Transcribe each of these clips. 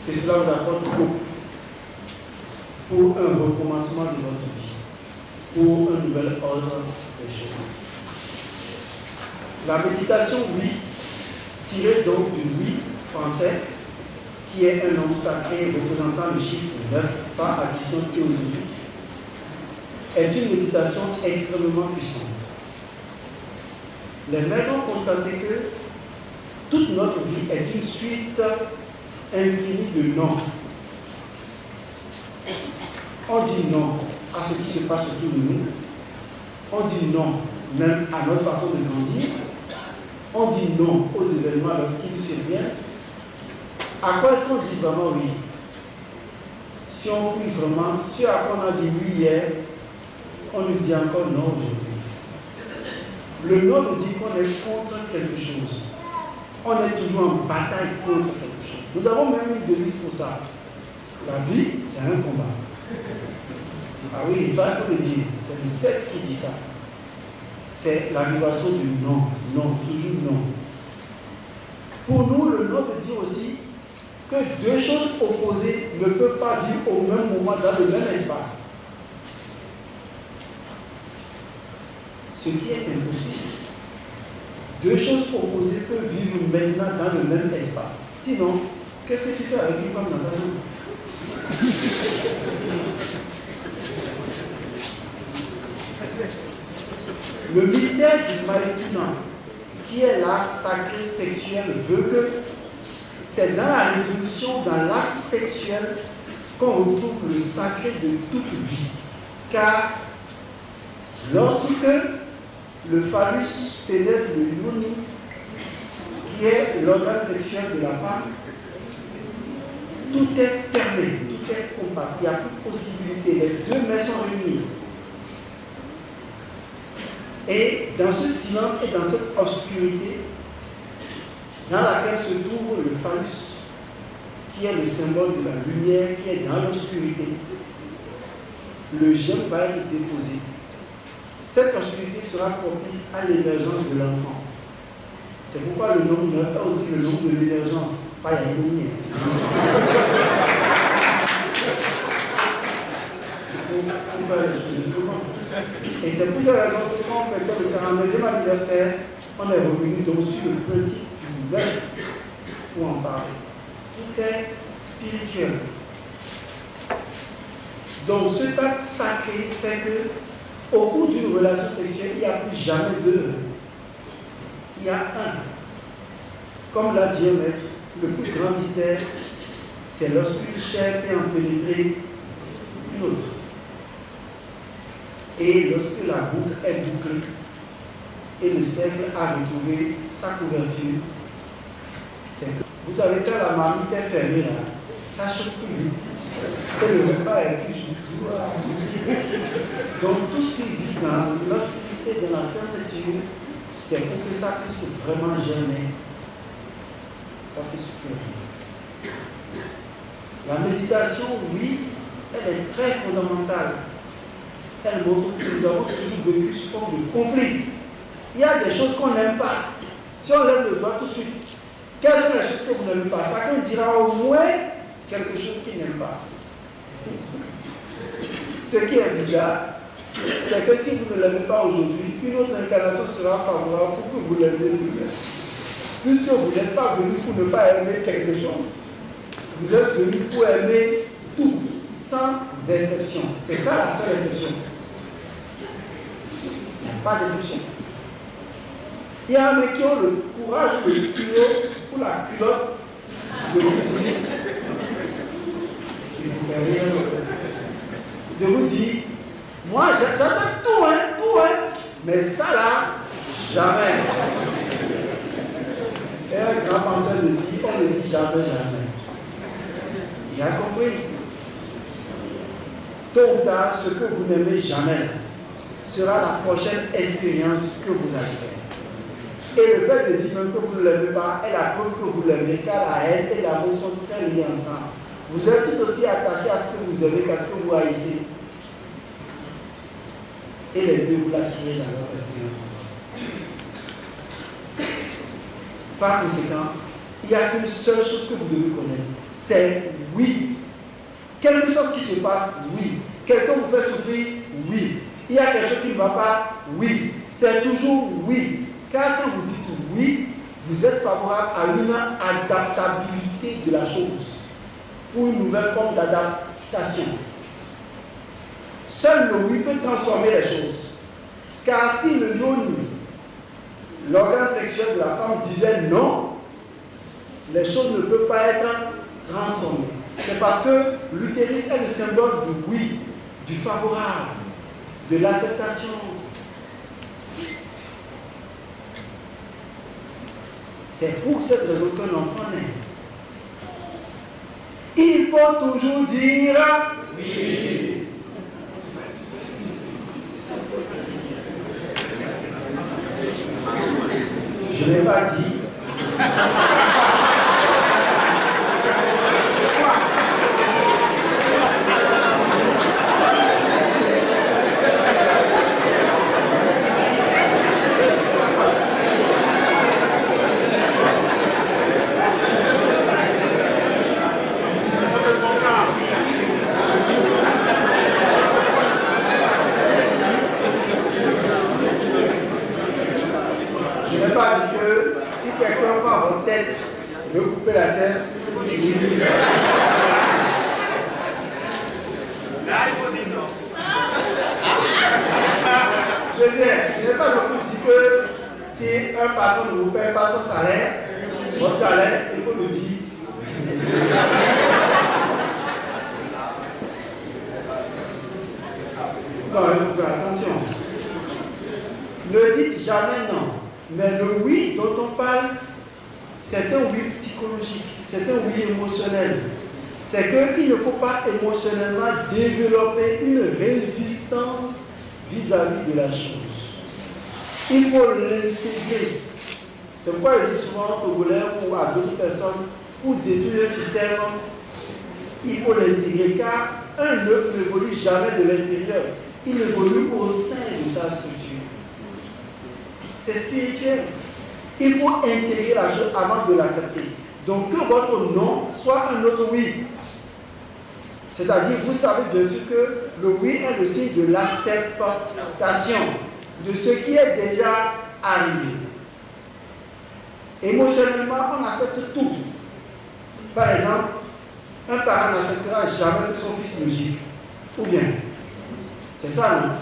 que cela vous apporte beaucoup pour un recommencement de votre vie, pour un nouvel ordre des choses. La méditation oui, tirée donc du oui français, qui est un nom sacré représentant le chiffre 9 par addition théosophique, est une méditation extrêmement puissante. Les maîtres ont constaté que toute notre vie est une suite infinie de non. On dit non à ce qui se passe autour de nous. On dit non même à notre façon de grandir. On dit non aux événements lorsqu'ils surviennent. À quoi est-ce qu'on dit vraiment oui? Si on fuit vraiment, si à quoi on a dit oui hier, on lui dit encore non aujourd'hui. Le non nous dit qu'on est contre quelque chose. On est toujours en bataille contre quelque chose. Nous avons même une devise pour ça. La vie, c'est un combat. Ah oui, il faut le dire. C'est le sexe qui dit ça. C'est la vibration du non. Non, toujours non. Pour nous, le non veut dire aussi que deux choses opposées ne peuvent pas vivre au même moment dans le même espace. Ce qui est impossible. Deux choses opposées peuvent vivre maintenant dans le même espace. Sinon, qu'est-ce que tu fais avec une femme dans ta vie? Le mystère du Maïtuna, qui est l'art sacré sexuel, veut que c'est dans la résolution, dans l'acte sexuel, qu'on retrouve le sacré de toute vie. Car lorsque le phallus pénètre le yoni, qui est l'organe sexuel de la femme, tout est fermé, tout est compact, il n'y a plus de possibilité, les deux mains sont réunies. Et dans ce silence et dans cette obscurité, dans laquelle se trouve le phallus, qui est le symbole de la lumière, qui est dans l'obscurité, le germe va être déposé. Cette obscurité sera propice à l'émergence de l'enfant. C'est pourquoi le nombre 9 est aussi le nombre de l'émergence, pas Yaïmouni. Et c'est pour cette raison que quand on fêtait le 49e anniversaire, on est revenu donc sur le principe du neuf pour en parler. Tout est spirituel. Donc ce acte sacré fait que au cours d'une relation sexuelle, il n'y a plus jamais deux. Il y a un. Comme l'a dit un maître, le plus grand mystère, c'est lorsqu'une chair peut en pénétrer une autre. Et lorsque la boucle est bouclée et le cercle a retrouvé sa couverture, c'est que vous savez quand la marmite est fermée là, ça choque plus vite. Et le repas est plus chaud. Donc tout ce qui vit dans l'obscurité de la fermeture, c'est pour que ça puisse vraiment germer. Ça puisse fleurir. La méditation, oui, elle est très fondamentale. Elle montre que nous avons toujours vécu sous forme de conflit. Il y a des choses qu'on n'aime pas. Si on lève le doigt tout de suite, quelles sont les choses que vous n'aimez pas? Chacun dira au moins quelque chose qu'il n'aime pas. Ce qui est bizarre, c'est que si vous ne l'aimez pas aujourd'hui, une autre incarnation sera favorable pour que vous l'aimiez demain. Puisque vous n'êtes pas venu pour ne pas aimer quelque chose, vous êtes venu pour aimer tout, sans exception. C'est ça la seule exception. Il n'y a pas d'exception. Il y a un mec qui a le courage de tuyau pour la culotte de vous dire, il vous fait rire, de vous dire, moi j'accepte tout, mais ça là, jamais. Et un grand penseur me dit, on ne dit jamais. Il a compris. Tôt ou tard, ce que vous n'aimez jamais sera la prochaine expérience que vous allez faire. Et le fait de dire même que vous ne l'aimez pas est la preuve que vous l'aimez, car la haine et l'amour sont très liés ensemble. Vous êtes tout aussi attaché à ce que vous aimez qu'à ce que vous haïssez. Et les deux vous l'attirez dans votre expérience. Par conséquent, il n'y a qu'une seule chose que vous devez connaître, c'est oui. Quelque chose qui se passe, oui. Quelqu'un vous fait souffrir, oui. Il y a quelque chose qui ne va pas, oui. C'est toujours oui. Car quand vous dites oui, vous êtes favorable à une adaptabilité de la chose, ou une nouvelle forme d'adaptation. Seul le oui peut transformer les choses. Car si le yoni, l'organe sexuel de la femme, disait non, les choses ne peuvent pas être transformées. C'est parce que l'utérus est le symbole du oui, du favorable, de l'acceptation. C'est pour cette raison qu'un enfant naît. Il faut toujours dire oui. Je n'ai pas dit. Me couper la tête. Là, il faut dire non. Je viens. Ce n'est pas le coup dit que si un patron ne vous paye pas son salaire, votre salaire, il faut le dire. Non, il faut faire attention. Ne dites jamais non. Mais le oui dont on parle, c'est un oui psychologique, c'est un oui émotionnel. C'est qu'il ne faut pas émotionnellement développer une résistance vis-à-vis de la chose. Il faut l'intégrer. C'est pourquoi je dis souvent aux Togolais ou à d'autres personnes, pour détruire un système, il faut l'intégrer, car un œuf n'évolue jamais de l'extérieur. Il évolue au sein de sa structure. C'est spirituel. Il faut intégrer la chose avant de l'accepter. Donc que votre non soit un autre oui. C'est-à-dire, vous savez bien sûr que le oui est le signe de l'acceptation de ce qui est déjà arrivé. Émotionnellement, on accepte tout. Par exemple, un parent n'acceptera jamais que son fils le gifle. Ou bien, c'est ça, non?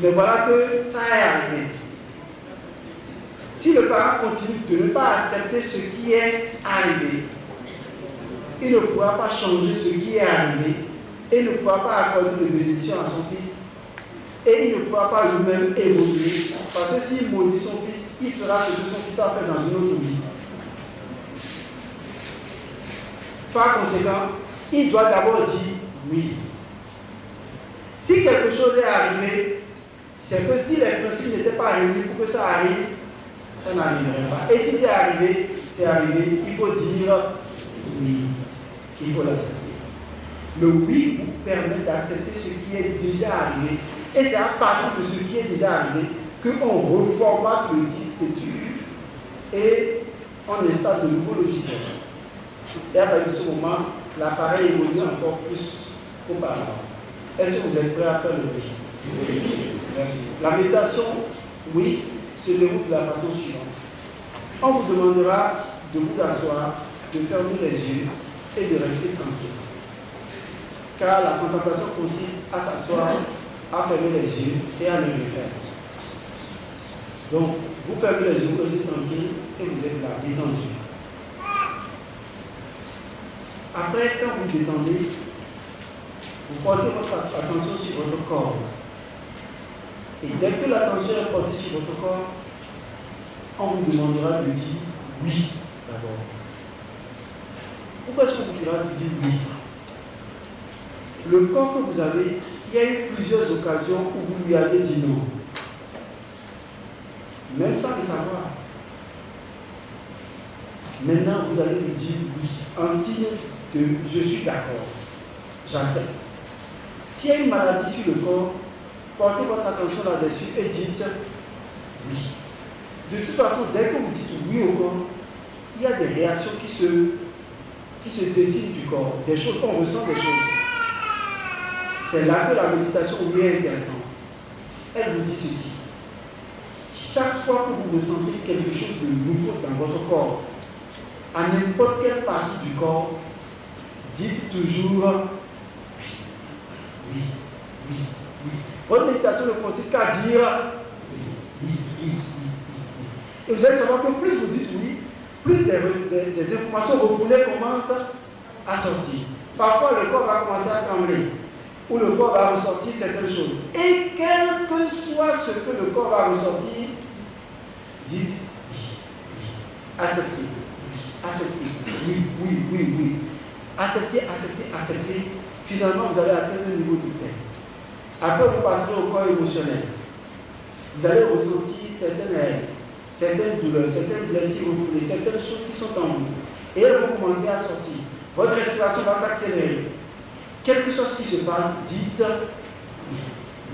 Mais voilà que ça est arrivé. Si le parent continue de ne pas accepter ce qui est arrivé, il ne pourra pas changer ce qui est arrivé et ne pourra pas accorder de bénédiction à son fils. Et il ne pourra pas lui-même évoluer. Parce que s'il maudit son fils, il fera ce que son fils a fait dans une autre vie. Par conséquent, il doit d'abord dire oui. Si quelque chose est arrivé, c'est que si les principes n'étaient pas réunis pour que ça arrive, ça n'arriverait pas. Et si c'est arrivé, il faut dire oui. Il faut l'accepter. Le oui vous permet d'accepter ce qui est déjà arrivé. Et c'est à partir de ce qui est déjà arrivé qu'on reformate le disque dur et on installe de nouveaux logiciels. Et à partir de ce moment, l'appareil évolue encore plus qu'auparavant. Est-ce que vous êtes prêts à faire le oui? Oui. Merci. La méditation, oui, se déroule de la façon suivante. On vous demandera de vous asseoir, de fermer les yeux et de rester tranquille. Car la contemplation consiste à s'asseoir, à fermer les yeux et à ne rien faire. Donc, vous fermez les yeux, vous restez tranquille et vous êtes là, détendu. Après, quand vous détendez, vous portez votre attention sur votre corps. Et dès que l'attention est portée sur votre corps, on vous demandera de dire oui d'abord. Pourquoi est-ce qu'on vous dira de dire oui? Le corps que vous avez, il y a eu plusieurs occasions où vous lui avez dit non. Même sans le savoir. Maintenant, vous allez lui dire oui, en signe de je suis d'accord, j'accepte. S'il y a une maladie sur le corps, portez votre attention là-dessus et dites oui. De toute façon, dès que vous dites oui au corps, il y a des réactions qui se dessinent du corps, des choses, on ressent des choses. C'est là que la méditation est intéressante. Elle vous dit ceci. Chaque fois que vous ressentez quelque chose de nouveau dans votre corps, à n'importe quelle partie du corps, dites toujours oui, oui, oui, oui. Votre méditation ne consiste qu'à dire oui, oui, oui, oui, oui. Et vous allez savoir que plus vous dites oui, plus des informations refoulées commencent à sortir. Parfois, le corps va commencer à trembler, ou le corps va ressortir certaines choses. Et quel que soit ce que le corps va ressortir, dites oui, oui, acceptez, oui, acceptez, oui, oui, oui, oui. Acceptez, acceptez, acceptez. Finalement, vous allez atteindre un niveau de paix. Après, vous passerez au corps émotionnel. Vous allez ressentir certaines haines, certaines douleurs, certaines blessures refoulées, certaines choses qui sont en vous. Et elles vont commencer à sortir. Votre respiration va s'accélérer. Quel que soit ce qui se passe, dites oui,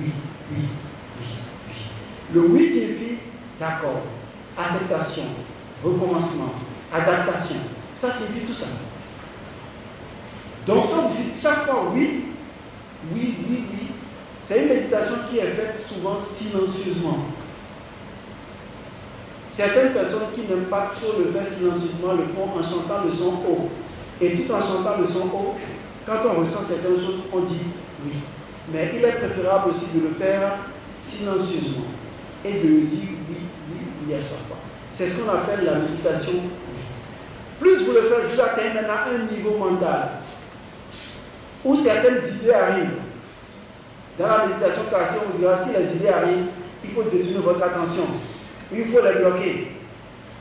oui, oui, oui, oui. Le oui signifie d'accord, acceptation, recommencement, adaptation. Ça signifie tout ça. Donc, quand vous dites chaque fois oui, oui, oui, oui, c'est une méditation qui est faite souvent silencieusement. Certaines personnes qui n'aiment pas trop le faire silencieusement le font en chantant le son haut. Et tout en chantant le son haut, quand on ressent certaines choses, on dit oui. Mais il est préférable aussi de le faire silencieusement et de le dire oui, oui, oui à chaque fois. C'est ce qu'on appelle la méditation oui. Plus vous le faites, vous atteignez maintenant un niveau mental où certaines idées arrivent. Dans la méditation classique, on dira si les idées arrivent, il faut détourner votre attention, ou il faut les bloquer,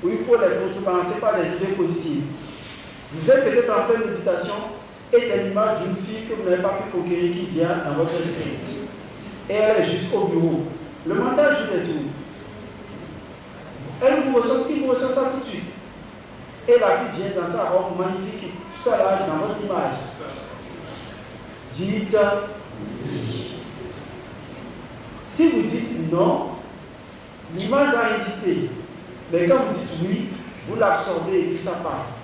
ou il faut les contrebalancer par des idées positives. Vous êtes peut-être en pleine méditation et c'est l'image d'une fille que vous n'avez pas pu conquérir qui vient dans votre esprit. Et elle est juste au bureau. Le mental joue des tours. Elle vous ressent, il vous ressent ça tout de suite. Et la fille vient dans sa robe magnifique, tout ça là dans votre image. Dites oui. Si vous dites non, l'image va résister. Mais quand vous dites oui, vous l'absorbez et puis ça passe.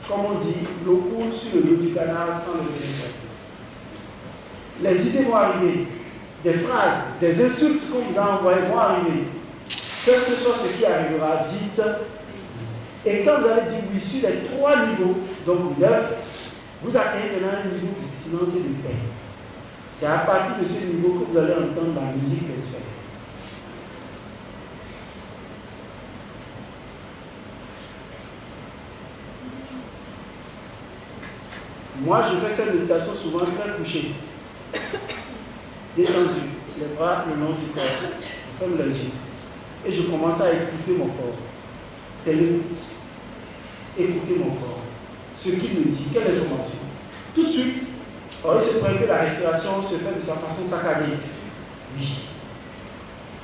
Comme on dit, l'eau coule sur le dos du canal sans le pénétrer. Les idées vont arriver. Des phrases, des insultes qu'on vous a envoyées vont arriver. Quel que soit ce qui arrivera, dites. Et quand vous allez dire oui sur les 3 niveaux, donc 9, vous atteignez maintenant un niveau de silence et de paix. C'est à partir de ce niveau que vous allez entendre la musique des sphères. Moi, je fais cette méditation souvent très couché, détendu, les bras le long du corps, je ferme les yeux et je commence à écouter mon corps. C'est l'écoute. Écouter mon corps. Ce qu'il me dit, quelle information. Tout de suite, il se pourrait que la respiration se fait de sa façon saccadée. Oui.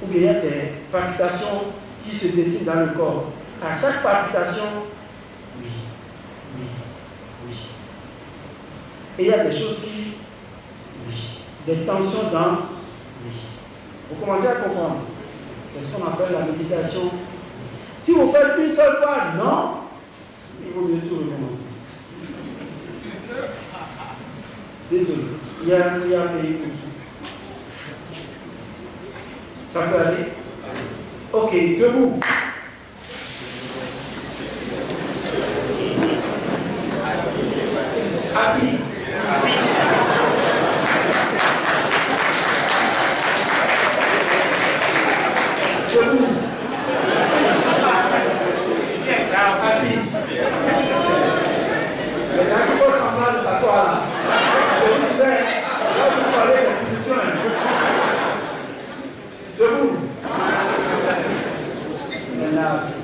Ou bien il y a des palpitations qui se dessinent dans le corps. À chaque palpitation, oui, oui, oui. Et il y a des choses qui, oui, des tensions dans, oui. Vous commencez à comprendre. C'est ce qu'on appelle la méditation. Si vous faites une seule fois, non, il vaut mieux tout recommencer. Désolé, il y a un pays pour vous. Ça peut aller? Ok, debout. Assis. Debout. Assis. Maintenant, il faut semblant de s'asseoir là. Là, vous parlez de punition. Debout. Maintenant, assis.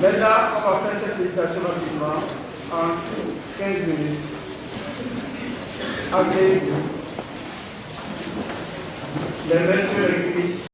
Maintenant, on va faire cette méditation rapidement en 15 minutes. Assez. Les mains sur les cuisses.